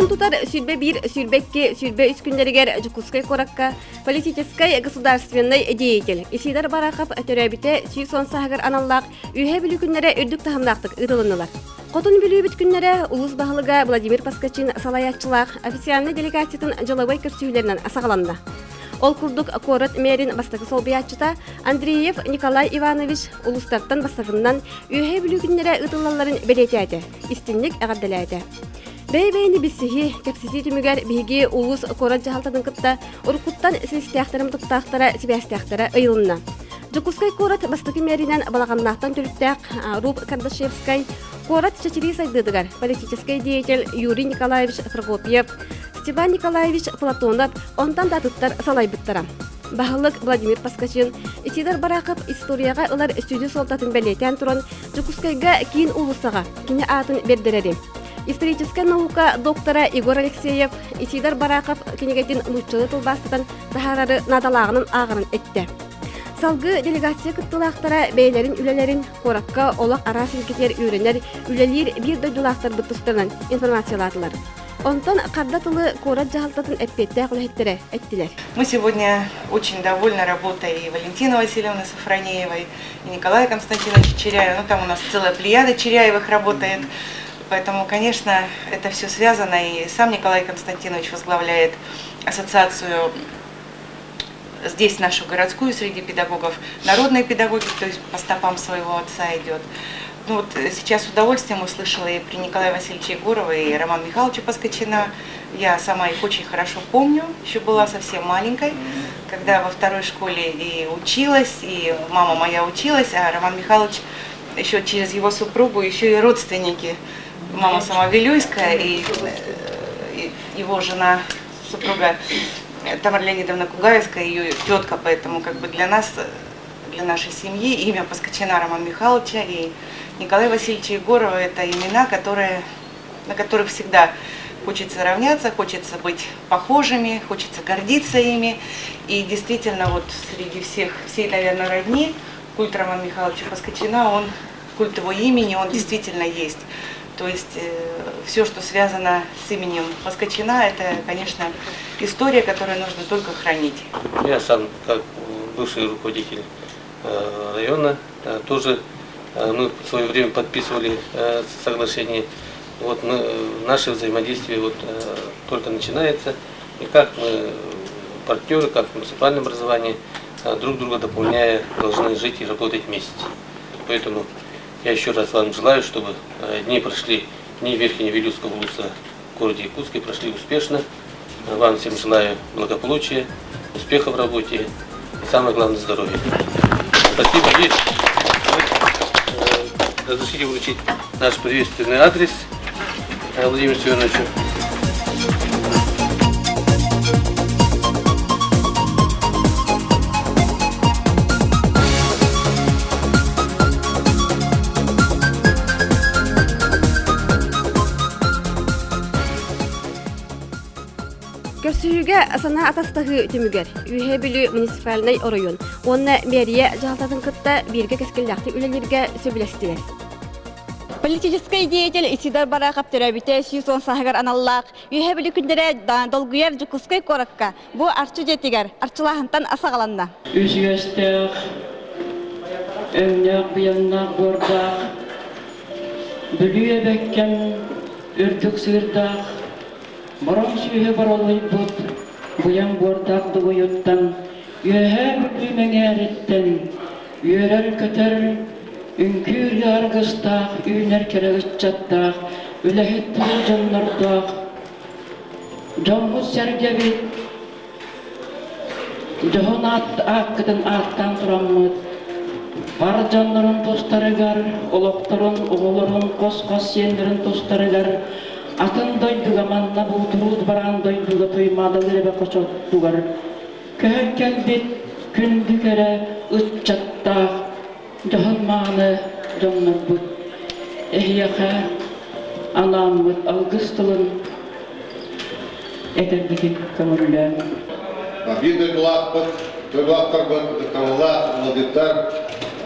Тон тутар сүрбе 1, сүрбе 2, сүрбе 3 күннеригер Жукускай коракка политической государственный деятель Исидар Бараков төрөбите сүйсон сагыр аналлак үйе билүү күннере үрдүк тахамдактык ытылынылар. Котун билүү бүт күннере улус баһылыга Владимир Паскачин салаятчылак официальный делегациятын жылыбай көрсүүлөрүнөн асагаланды. Ол курдук корот мерин бастагы солбиятчыта Андреев Николай Иванович улустарттан бастагыннан үйе билүү күннере ытыллаларын белетети, истинник агадделети. Бәйбәйни биссихи кепсиси түмүгер биги улус корот жахалтатын кытта уркуттан систяхтарым туктахтара сибястяхтара ыйылына. Жукускай корот бастагы меринен балаганнахтан түрүттәк Руб Кардашевскай корот чечири сайдыдыгар политический деятель Юрий Николаевич Прокопьев, Степан Николаевич Платонов онтан датыттар салайбыттара. Баһылык Владимир Паскачин Исидар Бараков историяга ылар студия солтатын белетен туран Жукускайга кийин улусага кине атын бердерери. Историческая наука доктора Егор Алексеев Исидар Бараков кинегетин луччылы тылбастыдан тахарары надалагынын агырын этти. Салгы делегация кыттылактара бейлерин үлелерин коракка олак ара силкетер үйренер үлелир бир дойдулактар быттыстырынан информациялатылар. Онтан кардатылы корат жахалтатын эппетте кулехеттере эттилер. Мы сегодня очень довольны работой и Валентины Васильевны Сафронеевой, и Николая Константиновича Черяева. Ну, там у нас целая плеяда Черяевых работает. Поэтому, конечно, это все связано, и сам Николай Константинович возглавляет ассоциацию здесь, нашу городскую, среди педагогов, народной педагогики, то есть по стопам своего отца идет. Ну вот сейчас с удовольствием услышала и при Николае Васильевиче Егорове, и Романа Михайловича Паскачина. Я сама их очень хорошо помню, еще была совсем маленькой, когда во второй школе и училась, и мама моя училась, а Роман Михайлович еще через его супругу, еще и родственники. Мама сама Вилюйская и его жена, супруга Тамара Леонидовна Кугаевская, ее тетка, поэтому как бы для нас, для нашей семьи имя Паскачина Романа Михайловича и Николая Васильевича Егорова — это имена, на которых всегда хочется равняться, хочется быть похожими, хочется гордиться ими. И действительно вот среди всей, наверное, родни культ Романа Михайловича Паскачина, культ его имени, он действительно есть. То есть все, что связано с именем Паскачина, это, конечно, история, которую нужно только хранить. Я сам, как бывший руководитель района, тоже мы в свое время подписывали соглашение. Вот наше взаимодействие только начинается. И как мы партнеры, как в муниципальном образовании, друг друга дополняя, должны жить и работать вместе. Поэтому я еще раз вам желаю, чтобы дни прошли, дни Верхневилюйского улуса в городе Якутске прошли успешно. Вам всем желаю благополучия, успеха в работе и самое главное здоровья. Спасибо. И разрешите вручить наш приветственный адрес Владимиру Семеновичу. Көрсүүгө асана атастагы түмүгер үйе билүү муниципальный район. Онна мэрия жалтатын кытта бирге кескеллакты үлелерге сөбүлестилер. Политический деятель Исидар Бараков төрөбите сүйсон сагыр аналлак үйе билүү күндере долгуяр Жукускай коракка бу арчы жетигер арчылахынтан асагаланна. Үсүгөстөк өңнөк буяннак бордак бүлүү эбеккен үрдүк сырдак Барам сүйе баралай бут, буян бордак дугуюттан, үйе бүлі меңереттен, үйерер көтер, үнкүр яргыстак, үйнер керегіс жаттак, үләхеттіл жоннордак, жонғыз сәргебит, жоғын аққыдын аттан тұраммыд, бар жоннорын тостарыгар, олоқтырын, оғылырын, қос-қос сендірін тостарыгар, Атын дойдуга манна бұлтыруд баран дойдуга тоймадалыры бақышоттугар. Көхеккен бет күнді кәрі ұтчаттақ, жоғын мағыны жоңныр бұд. Эхияқа анам бұд алғыстылын әтірдігін көмірлі. Bir duygular бұд, tavallar, vladettar,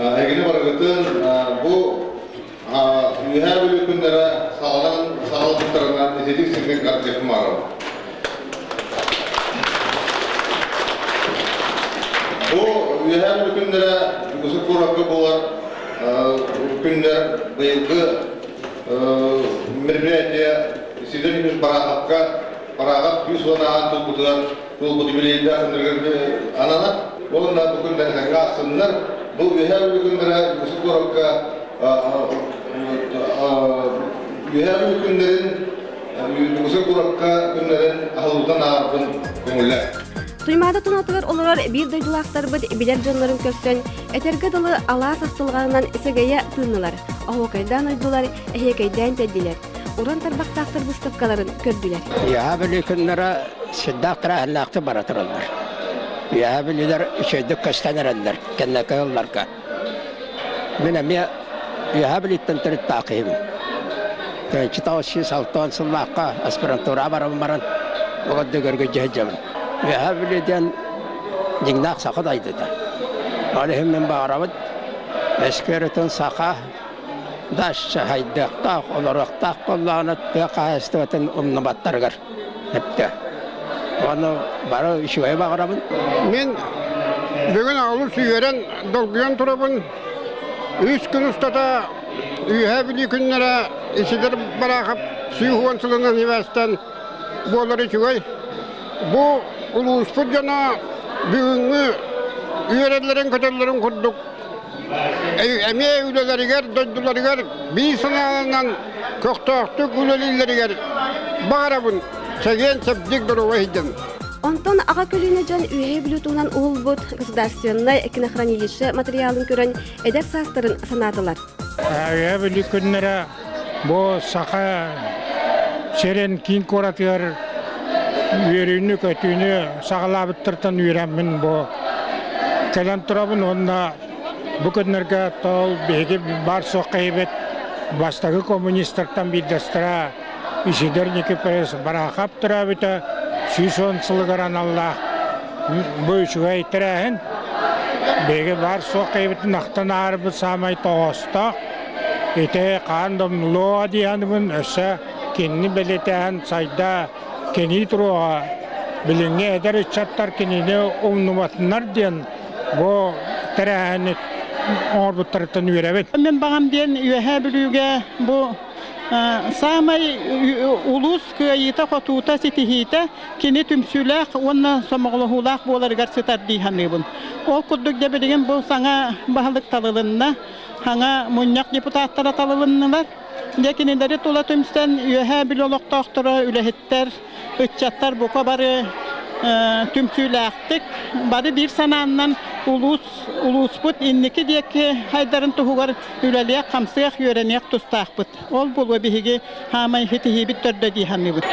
әгіне барығытын bu Üher bölükünlere sağlıklarına Анастасия Сергеевна Картефмарова. Bu her günlere uzun kurakı bolar günler bıyıkı mermeriyete sizin için paragat 100 vana tulbutu bileydi anana onunla bu günler kalsınlar bu her günlere uzun kurakı her günlerin uzun kurakı günlerin ahıldan ağırın kömürler. Туймада тунатыгар олорор бир дойдулактар бит билер жонлорун көрсөн, этерге дылы алаа сактылганынан исегея тыыннылар. Ахокайдан ойдулар, эхекайдан теддилер. Уран тарбактактар выставкаларын көрдүлер. Я биликнера сиддактара халлакты баратыралар. Я билилер ишедик кастанаралар, кеннекалларга. Менә я билиттен тирит тақим. Читауши салтан сыллакка аспирантура барамаран. Огаддыгырга жаҗам. Я билиден дигнак сакадайды да. Алехим мен барабыт эскеритен сака даш хайдакта олоракта колланат бекастатын умнабаттаргар хепте. Аны бары ишуе барабын. Мен бүгін ауыл сүйерен долгуян турабын. 3 күн устата үйе били күннері исидер барақып сүйуан сылынан евестен болары чугай. Бұл улуспут жана бүгүнгү үйерелерин көтөлөрүн курдук. Эме үйлелеригер, дойдуларигер, бий саналынан көктөктүк үйлелеригер барабын. Сеген сепдик дурувайдын. Онтон ага көлүнө жан үйе билутунан улбут государственный кинохранилище материалын көрөн эдер састырын санадылар. Үйе билу күннері бу сака серен кийин коратыгар үйерүүнү көтүүнү сагалабыттыртан үйренмин бу. Келен турабын онна бу күннерге тол беги бар соқайбет бастагы коммунисттардан биддастыра ишидер никипес барахап турабыта сүйсон сылыгаран Аллах бу үшугай тирахин беги бар соқайбетін ақтан арбы самай тоғыста ете қандым лоа диянымын өсі кенні белетен сайда кені тұруға біліңе әдір үтчаттар кеніне ұмныматынар ден бұ тірәхіні орбыттарыттан үйрәбет. Мен бағам ден үйәхә білуге бұ самай улус күйейті қотуыта сетихейті кені түмсүләқ, онна сомағылығулақ боларығар сетар дейханыбын. Ол күрдік дебі деген бұл саңа бағылық талылынна, хаңа мұняқ депутаттара талылыннылар. Декенелері тола түмстен үйәхә біл олықтақтыры үләхеттер, үтчаттар бұқа бары түмсүләқтік, бары бір сананнан улус бұд иннекі декі хайдарын тұхуғар үләліяқ қамсыяқ үйренеяқ тұстақ бұд. Ол бұл өбігі хамай хетихи біт түрді дейханы бұд.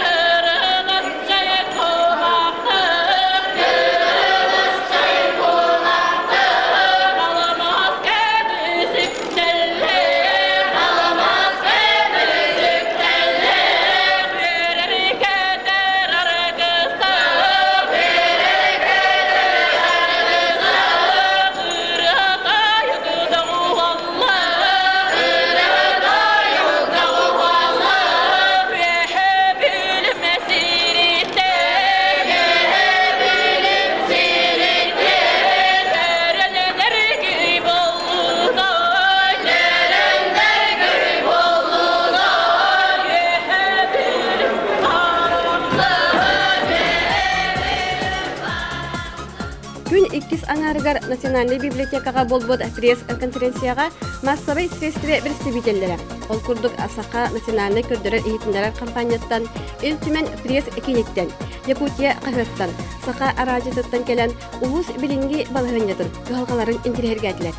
Күн 2 аңарыгар Национальный библиотекаға болбод пресс-конференцияға массовый средстве представителлері. Ол күрдік Асақа Национальный көрдірер ehitindерер компанияттан, Элтүмен пресс кенеттен, Якутия қағыттан, Сақа аражетіттен келен улус білінгі балығынятын, ғалғаларын интерергәділер.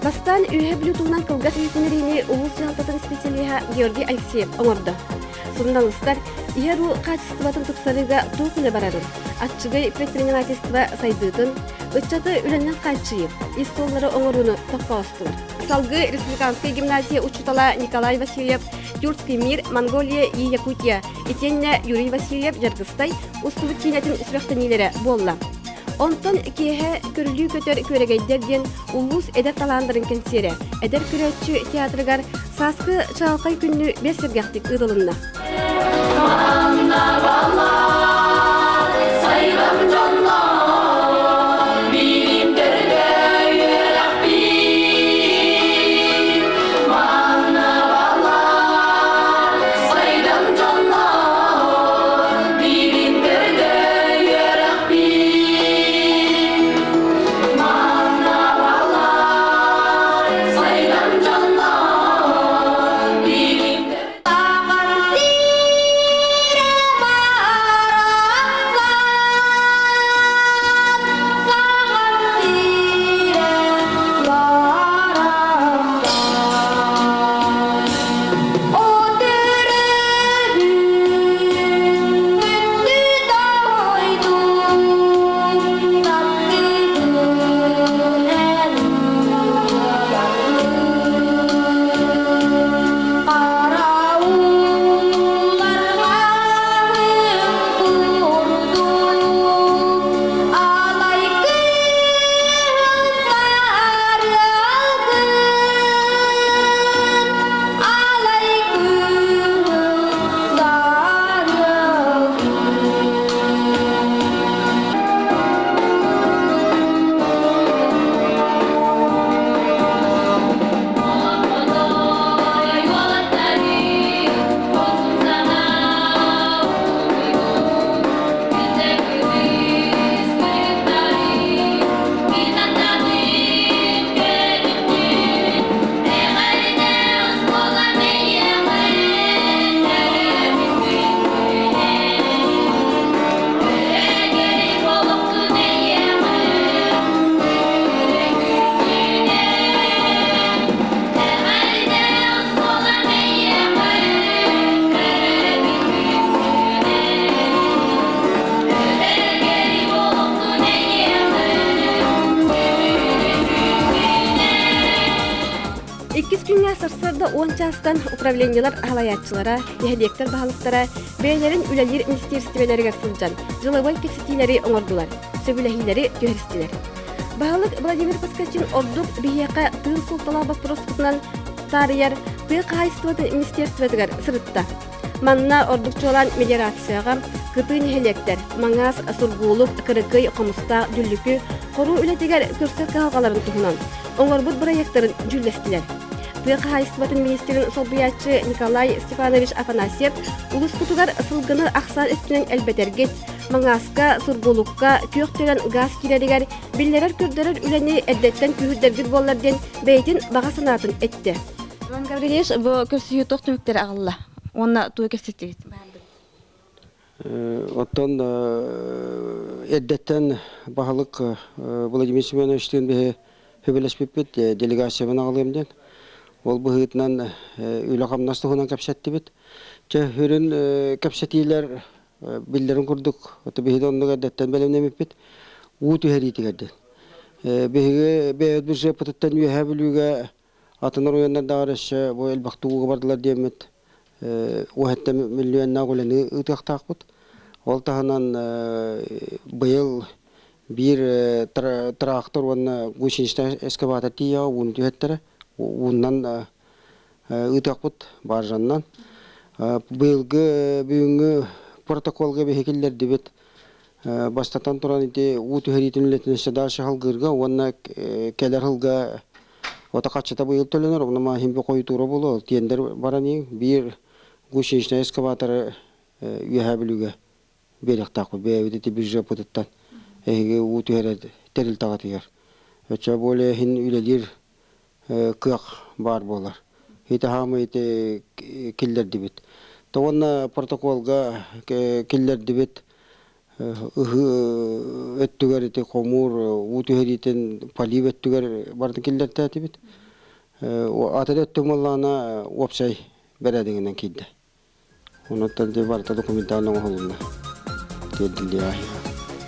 Бастан үйе білутуынан кылгас үйетінеріне улус жалпатын специалиға Георгий Алексеев оңырды. Журналистар иеру качествотын туксарыга туукуле барарын, атчыгай предпринимательство сайдытын, ытчаты үленнен качыйып, истоллары оңоруну топпаостылар. Салгы Республиканская гимназия учитала Николай Васильев, Тюркский мир, Монголия и Якутия, Итенне Юрий Васильев, Жаргыстай, устулы кинетін сүректенилері болла. Онтон кеhe көрілі көтер көрегейдерден улус эдер таландырын кенсері, эдер көрөтчі театрыгар саскы чалқай күнні бесергяқтик ыдылынна. Сырсырда 10 частан управлениялар халаятчылара, ехедектер бағалықтара, бәйлерін үләлер министерствелерге сылжан, жылыбай тексетилері оңырдылар, сөбіләхилері төхірістілер. Бағалық Владимир Паскачин ордук бейеқа тыын султала бақпыроспытынан тарияр тыық қайыстыватын министерстведігер сырытта. Манна ордукчолан медиацияға кытын хелектер, маңас сургулук, кырыкый, қомыста, дүллүкі, қору үлетегер көрсет қалғаларын тұхынан, оңырбұд проекттарын жүлдестілер. Тыық қайыстыватын министерін солбиятчы Николай Степанович Афанасьев улус кутугар сылгыны ақсан өттінен әлбетергет, маңаска, сургулукка, күйіқтелен газ кирерігер, биллерер көрдерер үләне әддеттен күйірдергіт болларден бәйтін баға санатын әтті. Иван Гаврилевич, бұл көрсүйі тоқтыміктер ағылла. Онна туы көрсеттегет. Оттан әддеттен бағылық Владимир Семеновичтен бе хөбелеспеппет делегациямын ағылымден. Ол бұғытынан үйлі қамнастығынан кәпсәтті бет. Хүрін кәпсәтейлер білдерін күрдік. Оты бейді онның әддеттен бәлемнемеп бет. Уыт үйәрейті кәдді. Бейді бір жеп бұтыттан үйәе білуге атыныр ойындар дағырышы бұл әлбақты уғы бардылар деймет. Уәтті миллионна қоланы ұтықтақ бұд. Ол тағынан бұйыл бір трактор оны гусеничті эскаватор тия оны түйеттері. Оннан ұтақ бұд бар жаннан. Бұйылғы бүгінгі протоколға бейкелдер дебет. Бастатан тұран еті ұты хәритімлетінісі даршы халғырға, онына кәлер халға ота қатшыта бұйыл төленер. Оныма хембе қойы тұры болу, тендер баран ең. Бір гусеничті эскаваторы үйәе білуге беректақ бұд. Бәйбеті бір жеп бұдыттан. Әйге ұты хәрет тәріл тағатығар. Өтші болы хин үйлелер кыақ бар болар. Хейті хамы еті келдер дебет. Тоғына протоколға келдер дебет өттігер еті қомур, ұты хәретін полив өттігер барды келдер тәті бет. Атады өттің маллағына опсай бәрәдіңінен келді. Онаттан де барда документалының қолында. Келділді ағыға.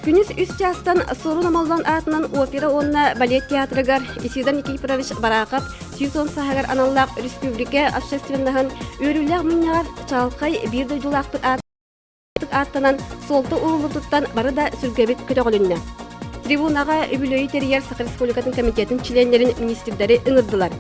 Күніз үс жастан сорун амалдан атынан опера онна балет театрыгар Исидан Никифорович Барақов сүйсон сахагар аналлақ республика общественнағын өрілләғ мұнияғар чалқай бірді жолақтық аттанан солты ұлылықтан бары да сүргебет көтіғілінні. Трибунага Үбүлөй терьер Саха Республикатын комитетин членлерин министрлери ыңырдылар.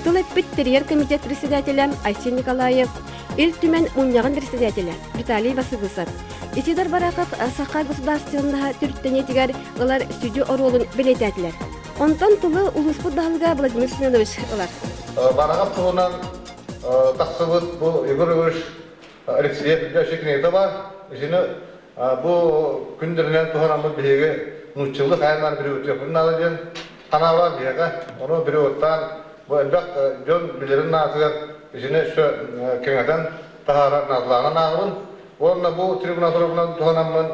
Тыл эппит терьер комитет председателя Айсен Николаев, Ил Түмен Муньяган председателя Виталий Васыгысов. Исидар Бараков Саха государственного түрттенетигер ылар студио оролун белететилер. Онтон тылы улуспут дагылга Владимир Семенович ылар. Барагап тылынан тақсыбыт бұл Егор Алексеев Шекнейді бар. Жені бұл күндерінен туғанамыз бейге нұтчылық айынан бірі өте күнін алыден қанала бейге. Оны бірі өттен бұл әлбәк жон білерін назығыр жені шо кеңеден тағарар назылағынан ағылын. Орына бұл трибунатурынан туғанамын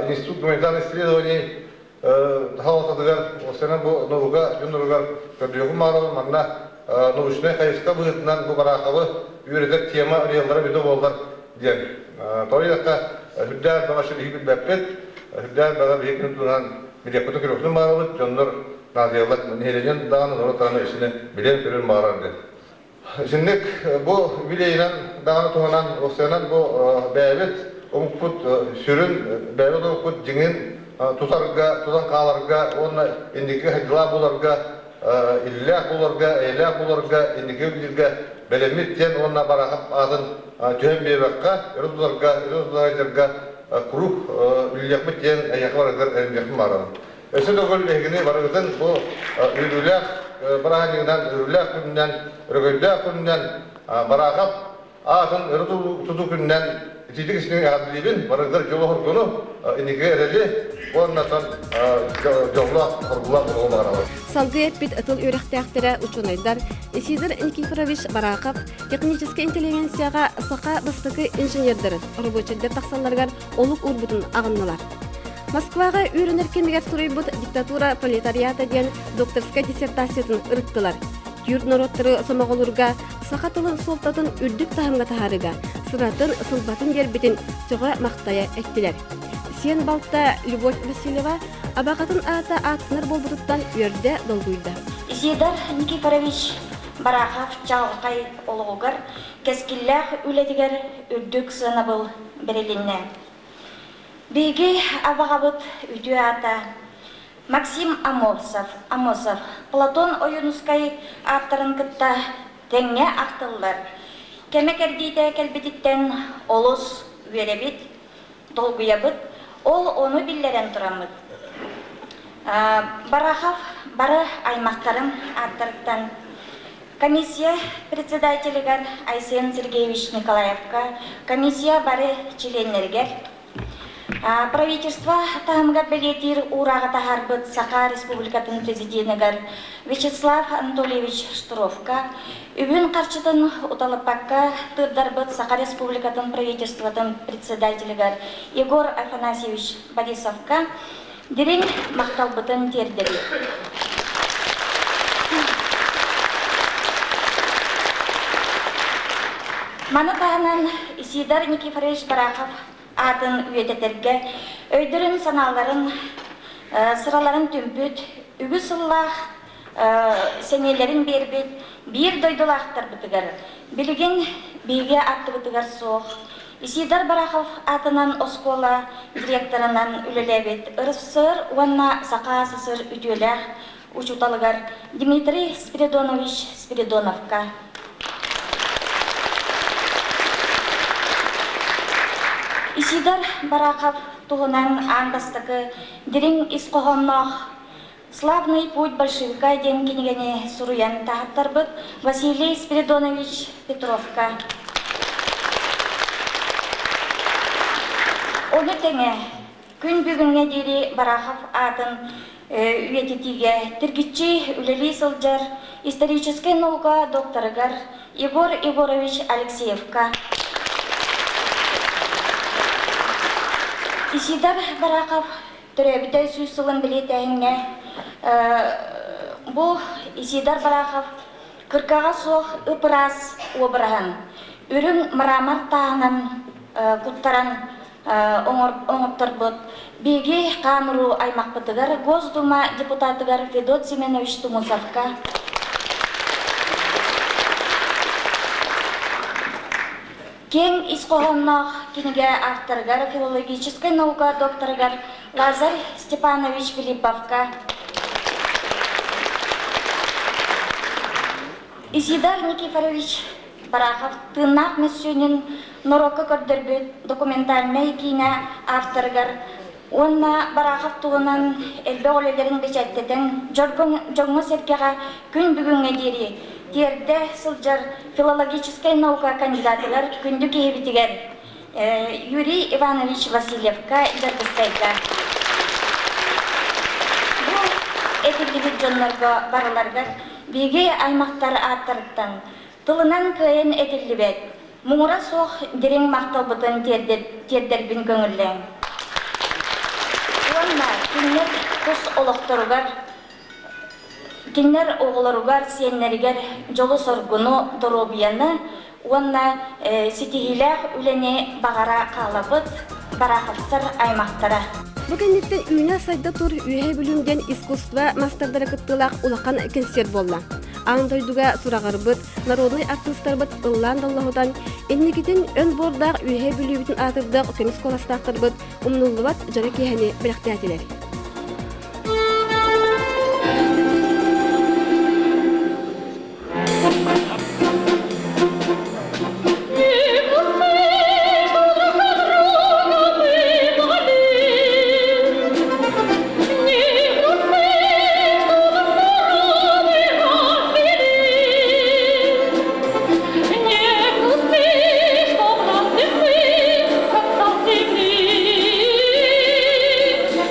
институт гуманитарных исследований тағалатыдығар. Осының бұл нұруға, жон нұруға көрдіғым мағылын манна научный хайыска бұғытынан бұл барақабы үйредер тема реалдары беді болдар ден. Торыяққа хүддәр бағашы бейгіл бәппет, хүддәр баға бейгіл тұнан милеппеті күріқсін бағалып, жондар назиялық нелеген дағаны нұры тағаны ішіне білен көрін бағарар ден. Жіндік бұл билейінен дағаны тұғынан осыянан бұл бәйбет, оңқұт сүрін, бәйбет оңқұт жіңін тұтарға, тұтан қағаларға, оны ендекі хайдыла боларға, иллях буларга, эйлях буларга, индике билирге белемиттен онна барахап адын түйен бейбаққа, үрдуларга, круг иллях биттен аяқларыгар әрмекін барады. Өсі дөгіл бейгіне барығытын бұл үрілях, барағаныңдан үрілях күнінен, үргілдях күнінен барахап адын үрдул күнінен тетік ішінің әғадылебін барығыдар жолы құрғыны индике әрелі оннатан жолла құрғыла болуы бағаралы. Салгы эппит ытыл үйрәхтәқтері ученыйдар Исидор Никифорович Бараков технический интеллигенцияға сақа бастықы инженердері, рабочылдар тақсаларғар олық урбутын ағыннылар. Москваға үйрінер кемегер сұрайбыт диктатура пролетариата ден докторская диссертациятын ырыттылар. Юрд народтары сомағылырға сақа тылын солтатын үрдік тағымға тағарыға, сыратын сылбатын дербетін соға мақтая әктілер. Сен балта Любовь Васильева абақатын ата атыныр болбутуттан өрді долгуйда. Исидор Никифорович Бараков чалғай олығығыр, кәскілләқ үлетігер үрдік сыны бұл бірелінне. Бейге абағабыт үйді ата Максим Амосов, Платон Ойынускай авторын кітта тәңе ақтылылар. Кәмекердейді кәлбетіттен олыс веребет, долгуябыт, ол оны биллерен тұрамыд. Барахов бары аймақтарын аттырыттан. Комиссия председателігер Айсен Сергеевич Николаевка, комиссия бары членлергер. Правительство тағымға білетір урағы тағарбыт Саха Республикатын президентігер Вячеслав Анатольевич Штуровка, үбін қарчытын ұталыпаққа тұрдарбыт Саха Республикатын правительствотын председателігер Егор Афанасьевич Борисовка, дерен мақталбытын тердері. Маны тағынан Исидор Никифорович Бараков атын үйететерге өйдірін саналарын, сыраларын түмпүт, үгі сыллақ, сенелерін бербет, бір дойдылақтар бұтығар. Білген бейге атты бұтығар соқ. Исидор Бараков атынан оскола директорынан үлелебет. Ырысыр, уанна сақа сысыр үтелер, учуталығар Дмитрий Спиридонович Спиридоновка. Исидор Бараков туғынан аңдастығы дерің исқоғымнақ славный путь большевика ден кенегене сұруян тағаттарбыт Василий Спиридонович Петровка. Оны тәңе күн бүгінге дейі Бараков атын үйететіге тіргітчі үлелі сылжар исторический наука докторыгар Егор Егорович Алексеевка. Исидор Бараков түрәбітай сүйсілін білетәйінге. Бұл Исидор Бараков кыркаға соқ ұпырас обырағын. Үрін мұрамар тағынан құттаран оңырттыр бұд. Беге қамыру аймақ бұтығар Госдума депутатығар Федот Семенович Тумусовка. Кен искоғаннақ кенеге авторгар, филологическая наука докторгар Лазарь Степанович Филипповка. Исидар Никифорович Барахов тынақ мүсінін нұрокы көрдірбіт документальный кино авторгар. Онна Барахов туғынан әлбе олелерін бечәттетін жоңы серкеға күн бүгінге дері. Терде сылжар филологическая наука кандидатылар күнді кейбітігер Юрий Иванович Васильевка дәргістайда. Бұл әтілдегі жонларға барыларғар беге аймақтар аттырыптан тылынан көйен әтілдібет. Мұңыра соқ дерең мақтал бұтын тердербін көңіллен. Онна күннер құс олықтырығар, кинер оғыларығар, сиеннерігер жолы соргуну доробияны, онна сетихилях үлене бағара қалабыт, барақыптыр аймақтара. Бүгіннеттен үйіне сайда тұр үйе бүлімден искусства мастардары кыттылақ улақан концерт болла. Аңдойдуға сұрағарбыт, народный артистар бұт ұллан доллағыдан, эннекетін өн бордақ үйе бүлімден атырдық көміс коластақтыр бұт, ұмнулы бат жары кейхіне біліқті әтелер.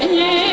Yeah.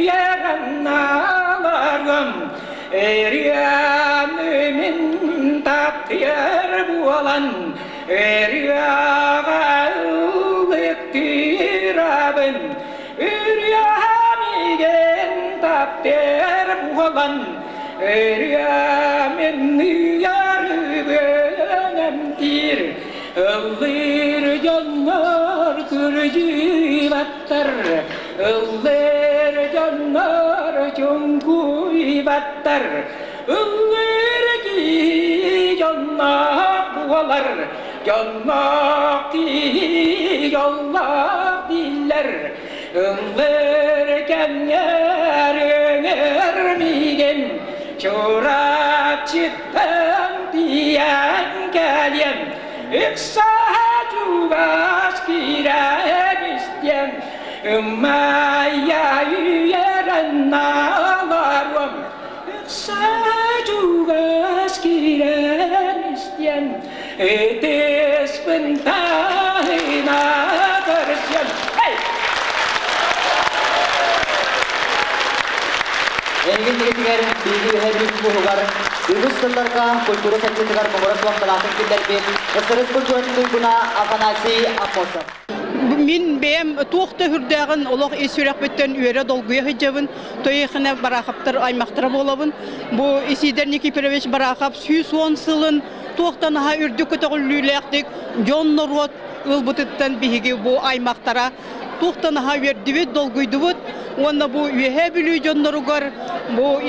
yarannalarım eriyanımın taptır bulan eriyağalık tirabın eriyamigen taptır bulan eriyamen yarı benemtir Öller canlar kırcıvattar Öller canlar çonguyvattar Öller ki canlar bualar Canlar ki yollar diller Öller kenler önermigen Çorak çıttan diyen gelyen Iksacugas kiren isteyen Maya yarannalarım Iksacugas kiren isteyen Etes pentahina karşıyan Hey! Engin diketiger bilgi ve hebris buhugar Yunus sıllarka kulturu sekreter Kongress Vaktalatın Kilderbi Isırız kulturun duyguna Afanasi Aposov Min benim tuğda hürdağın olaq esürek bitten üyere dolguya hicabın toyıqına barakaptır aymaqtıra bolabın bu isider Niki Pereviç barakap 110 sılın tuğdan ha ürdük ötüqüllüylektik John Norwood ılbıtıttan bihigi bu aymaqtara tuğdan ha verdivit dolguyduvut Onda bu üye bilü jondorugar bu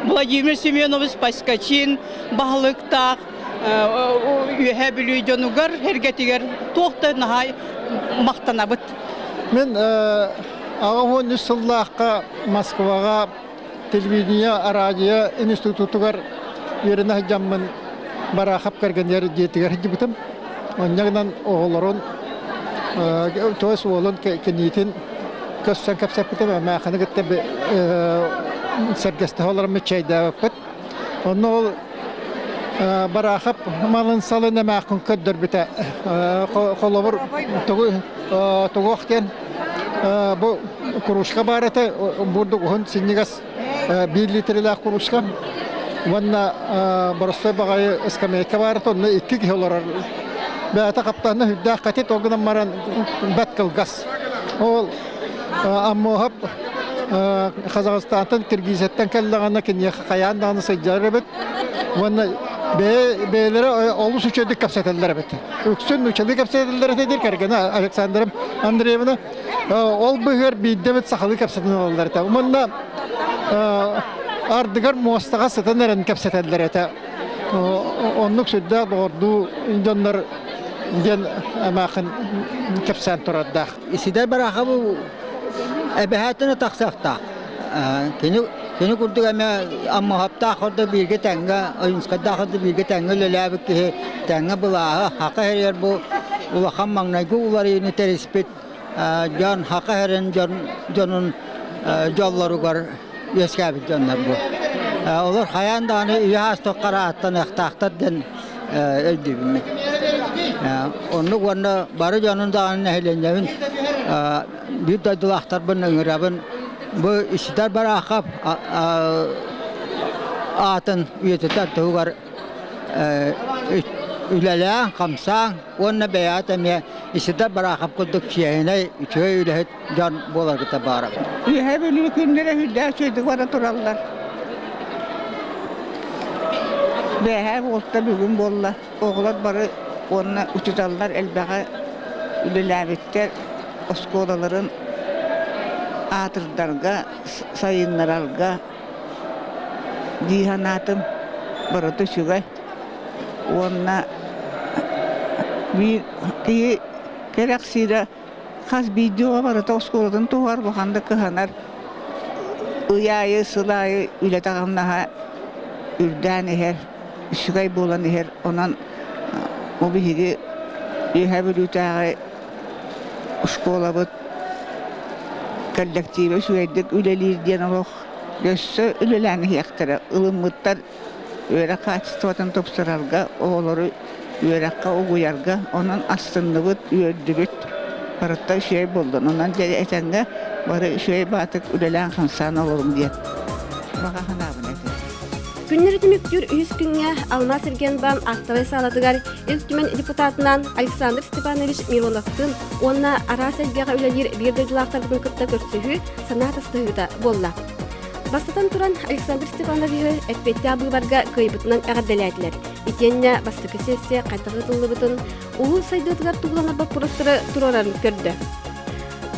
Vladimir Semyonovich Paskachin Bahlıktaq üye bilü jonugar hergetiger toqta nahay maqtanabıt. Men ağavon yıllarqa Moskvaga televizyon radyo institutugar yerine jamman barakap kergen yer jetiger hijibitim. Onyadan oğulların toys oğulun kenitin kösten kapsapitim ama xana gitti sergeste olarım çayda vakit. Onu barakap malın salına maqın köddür bite kolabur toğuqten bu kuruşka barata burada on sinnigas 1 litre kuruşka vanna barasta bagay eskameyka barata onu 2 kilolar Bata kaptanı hüdda katet oğlan maran batkal gas. O amma hep Kazakistan'tan Kırgızistan'tan kellağına kenya kayan dağını secerrebet. Vanna beylere olus uçadık kapsateller bet. Öksün uçadık kapsateller dedir kergene Alexander'ım Andreevna ol bıhır bir demet sakalı kapsateller ta. Vanna ardıgar muastaga satanların kapsateller ta. Onluk südda doğru insanlar gen amakın kapsan turadda. İside barakabı ebehatını taksakta. Kini kurduk ama hafta orada bilgi tanga, oyunskada orada bilgi tanga lelabik ki tanga bulağı haka her yer bu ulakam magnayku uları yeni terespit can haka herin canın jolları var yeskabit canlar bu. Olur hayan dağını iyi hasta karaattan ektaktat den öldüğümü. Onu vanda barı canın dağını nehlencemin bir de dulaktar bunun ırabın bu işler barakap atın üyeteler tuğar üleleğen kamsan onu beyatamya işler barakap kuduk şeyine içe ülehet can bolar kita barak. Üye bölü günlere hüdda söyledik var turallar. Behe olta bugün bolla. Oğlan barı onunla uçutallar elbette ülelebetler oskolaların atırdarga sayınlaralga dihanatım barıtı şugay onunla bir gereksiyle kas video barıtı oskoladan tuğar bakanda kıhanar uyayı sılayı üle tağımlaha ürden her şugay bolan her onun o bihigi ühebilütağı oskola kollektive sürekli ülelir diyen oluk göçse ülelerini yaktırı ılımıtlar öyle kaçtıvatın topsaralga oğulları öyle ka o uyarga onun aslında üyördübüt Parıtta şey buldu. Ondan etenge bari şey batık ülelen kansan olurum diye. Baka hanabın eti. Günleri tümüktür 100 günge Alma Sergenban Aktavay Saladıgar ilk deputatından Aleksandr Stepanovich Mironov'tın onunla ara selgeğe ülelir bir de dulaqtar bugün kıtta görsühü sanat ıstıhıda bolla. Basatan turan Aleksandr Stepanovich etbette abıbarga kıyıbıtından ağaddelaydılar. İtyenine bastıkı sessiye qaytağı tıllıbıtın ulu saydıdıgar tuğlanar bak burastırı turararını kördü.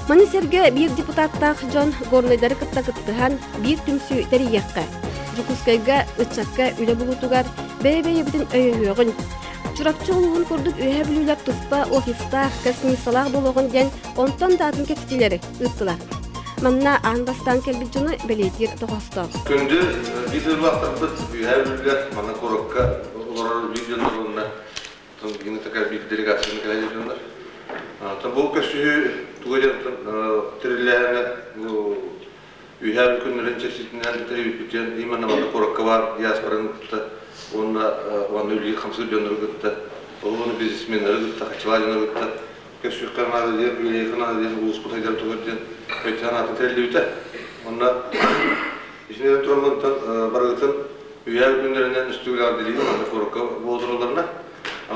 Mani serge bir deputattaq John Gornaydarı kıtta kıttıhan bir tümsü teriyekka. Jukuskayga, ıçakka, üle bulutugar, bey-bey bütün öyöhüğün. Çurapçı oluğun kurduk üye bilüler tuspa, ofista, kasmi salaq boluğun den ondan da adın kepsileri ıttılar. Manna anbastan kelbicunu beleytir toğustu. Күнді bir вақтарды üye bilüler, mana korokka, olar videolarına, yine tekrar bir delegasyonu geleceğler. Bu köşüyü tuğacağım, terilerine bu üye günlerin çeşitliğinden bütün imanımda korokka var, diasporanın da onun ülke kamsı dönüyor gitti, onun biznesmenleri gitti, kaçıvacanlar gitti, köşü kanalı diye üye kanalı diye ulus kutaydan tuğacağım, köşanatı terliği onda işine turmantan baragıtın üye günlerinden üstüler diliyor, onda korokka boğdurlarına,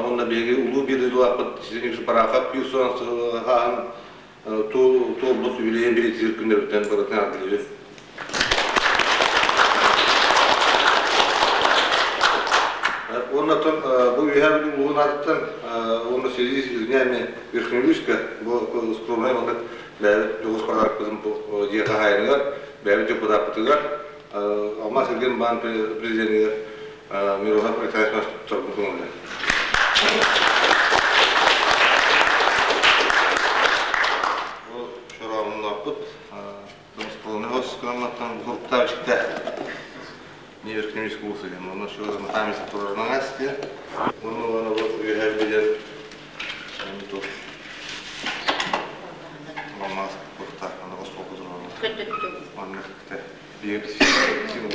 onda bir ulu bir duapet sizin için parakap bir son han topluluk üyeliğin bir günlerinden baragıtın diliyor. Ondan bu üyelerinin bulunarken onu seyirci yani virknülüske bu problem onda evet dokuz paragraf bizim bu diye hayırlar evet çok da pıtılar ama Sergen Ban prezidenti Mironov Preksayasmas torkunduğunda. Bu şuramın yapıp domstolunu oskanlattan grupta çıktı. Не верхнемийский услуги, но еще там есть тоже на Насте, но вот я видел, не то, мама вот так, она воскоку зробила, он как-то бьет силу.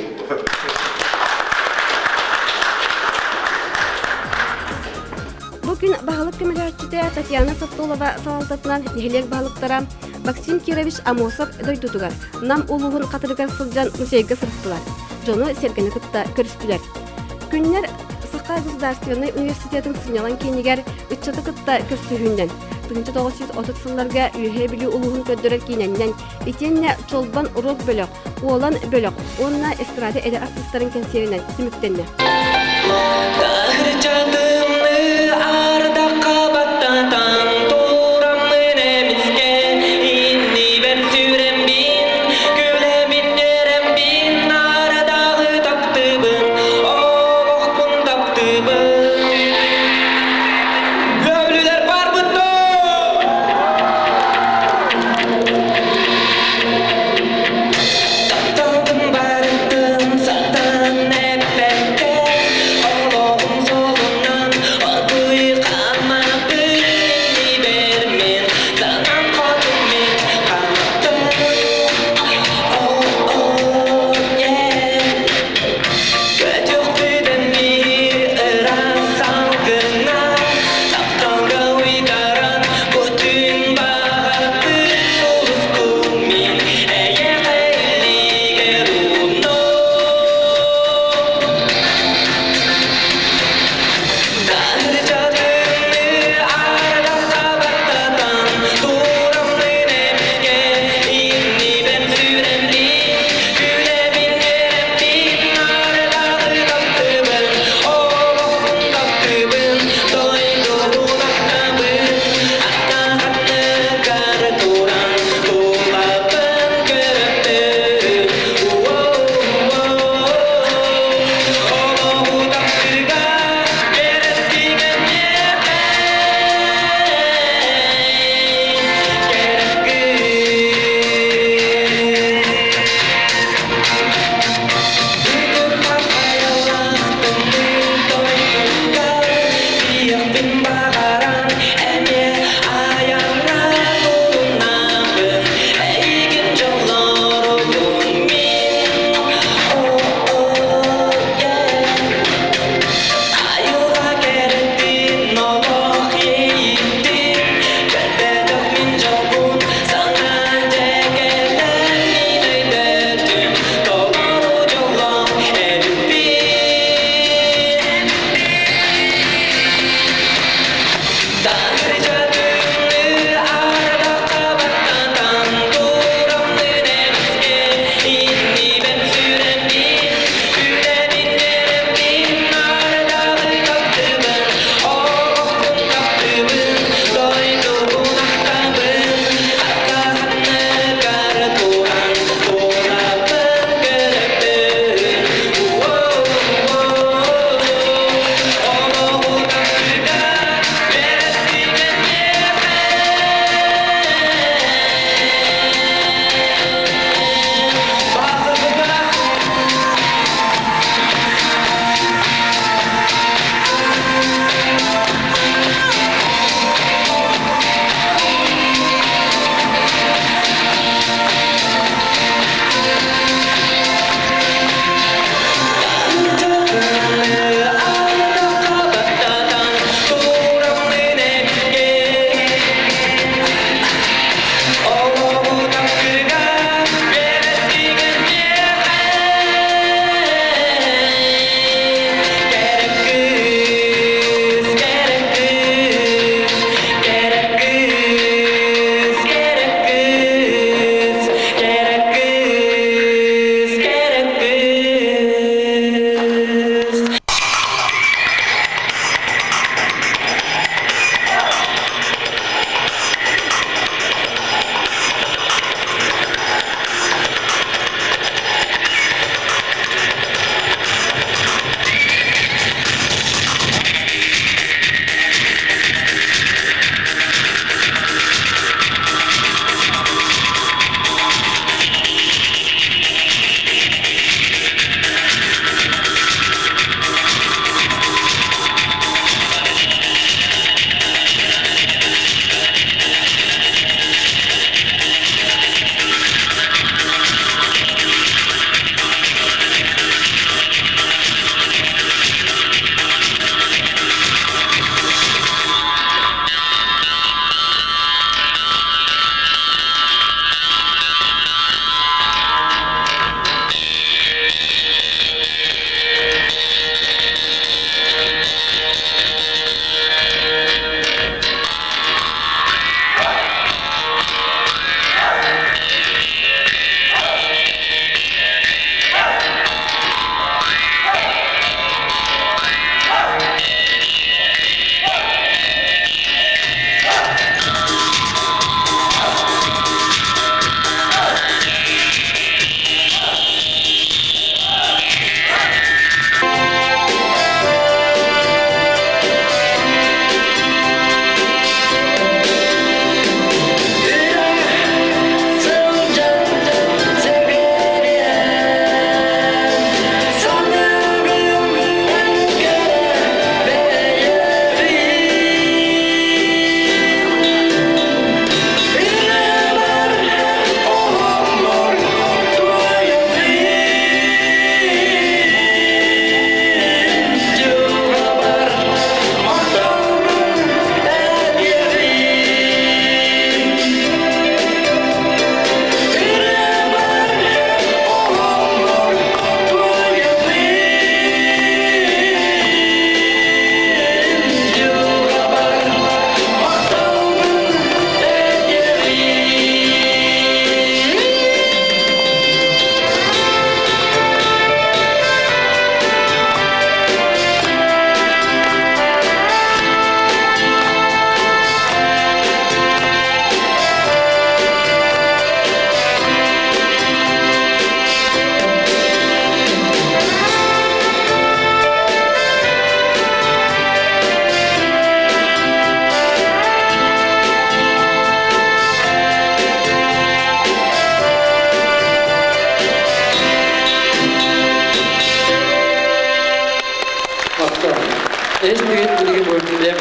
Bugün bahalık kömürçüde Tatyana Sattolova sağaltatılan nehelek bahalıklara Maksim Kirovich Amosov doydutugar. Nam uluğun katırgar sılcan müseyge sırttılar. Jonu sergeni kıtta körüstüler. Günler Sakay Gosdarstvenный Üniversitetin sınyalan keniger ıççatı kıtta körsühünden. 1930 yıllarga üye bilü uluğun köddörel kinenden itenne çolban urok bölök, oğlan bölök, onna estrade eder artistların kenserinden tümüktenne. Arda kabattan turamın emizge inni ben sürem bin gülemin yerem bin aradağı taptıbın oğukun taptıbın Lövlüler var bıttı Taptaldın barıttın satan hep bette Oğlum solundan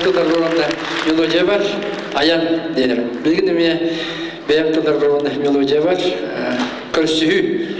tıllar rolunda melodiya var. Ayan derim. Bilgin demiye beyak tıllar rolunda melodiya var. Körsühü.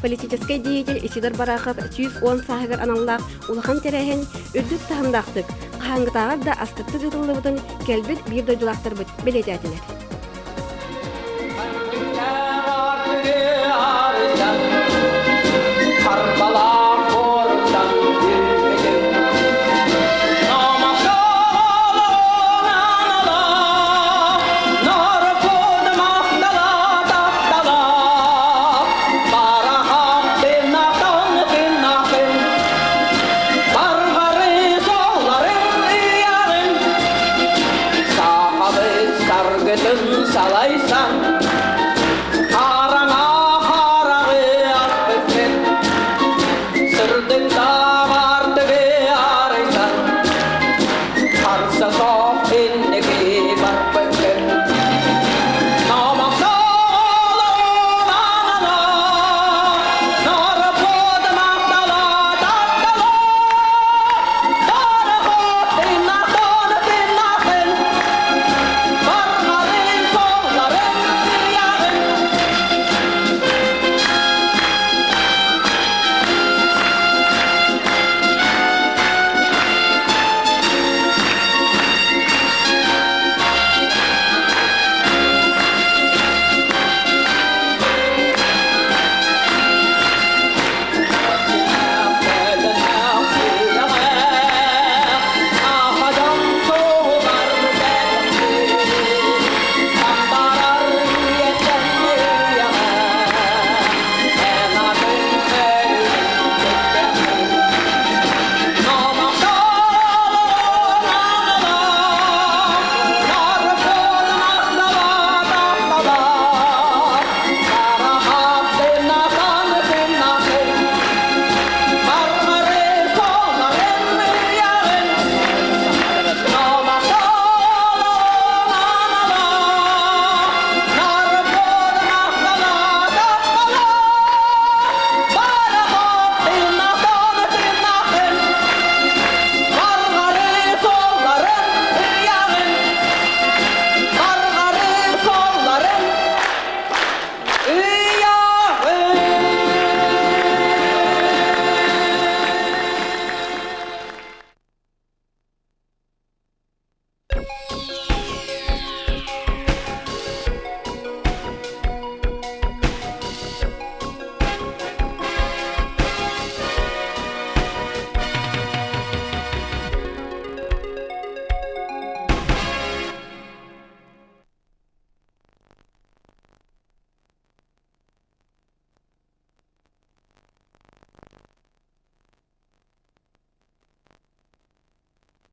политический деятель Исидор Барахов 110 сахагар аналлақ улахан терехен үрдік тахымдақтық. Қаңғытағар да астықты ғытылы бұтын келбет бір дойдулақтар білететілер.